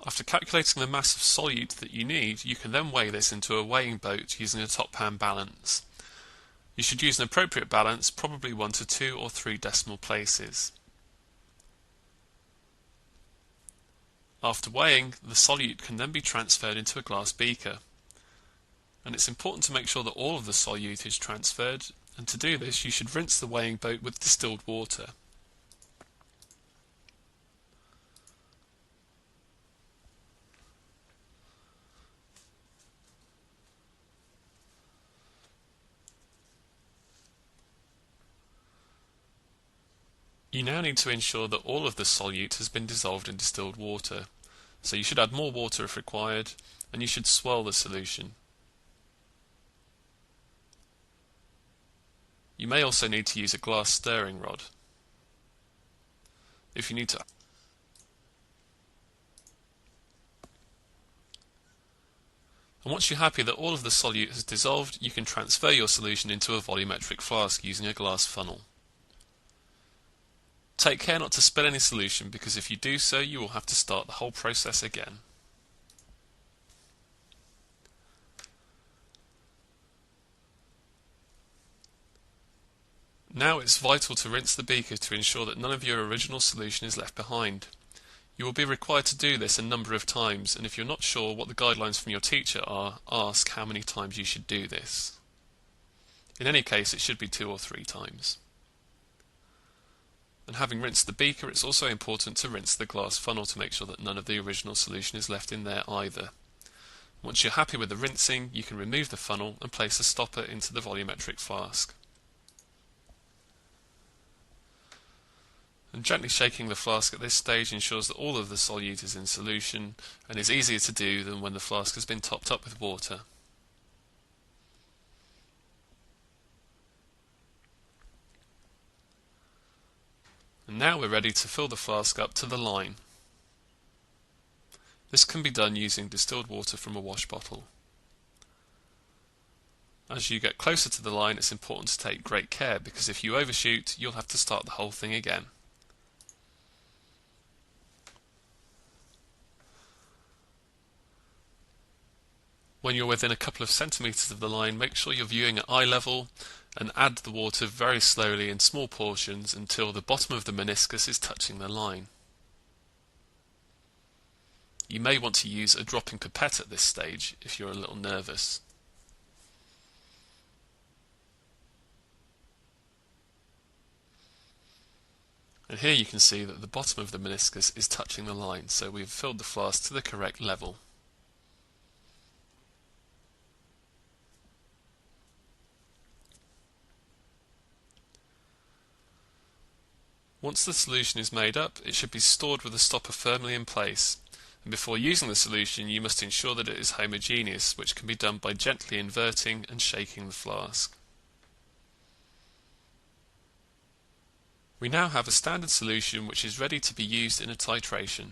After calculating the mass of solute that you need, you can then weigh this into a weighing boat using a top pan balance. You should use an appropriate balance, probably 1 to 2 or 3 decimal places. After weighing, the solute can then be transferred into a glass beaker. And it's important to make sure that all of the solute is transferred, and to do this you should rinse the weighing boat with distilled water. You now need to ensure that all of the solute has been dissolved in distilled water, so you should add more water if required, and you should swirl the solution. You may also need to use a glass stirring rod. If you need to And once you're happy that all of the solute has dissolved, you can transfer your solution into a volumetric flask using a glass funnel. Take care not to spill any solution, because if you do so, you will have to start the whole process again. Now it's vital to rinse the beaker to ensure that none of your original solution is left behind. You will be required to do this a number of times, and if you're not sure what the guidelines from your teacher are, ask how many times you should do this. In any case, it should be 2 or 3 times. And having rinsed the beaker, it's also important to rinse the glass funnel to make sure that none of the original solution is left in there either. Once you're happy with the rinsing, you can remove the funnel and place a stopper into the volumetric flask. And gently shaking the flask at this stage ensures that all of the solute is in solution, and is easier to do than when the flask has been topped up with water. And now we're ready to fill the flask up to the line. This can be done using distilled water from a wash bottle. As you get closer to the line, it's important to take great care, because if you overshoot, you'll have to start the whole thing again. When you're within a couple of centimetres of the line, make sure you're viewing at eye level and add the water very slowly in small portions until the bottom of the meniscus is touching the line. You may want to use a dropping pipette at this stage if you're a little nervous. And here you can see that the bottom of the meniscus is touching the line, so we've filled the flask to the correct level. Once the solution is made up, it should be stored with the stopper firmly in place, and before using the solution you must ensure that it is homogeneous, which can be done by gently inverting and shaking the flask. We now have a standard solution which is ready to be used in a titration.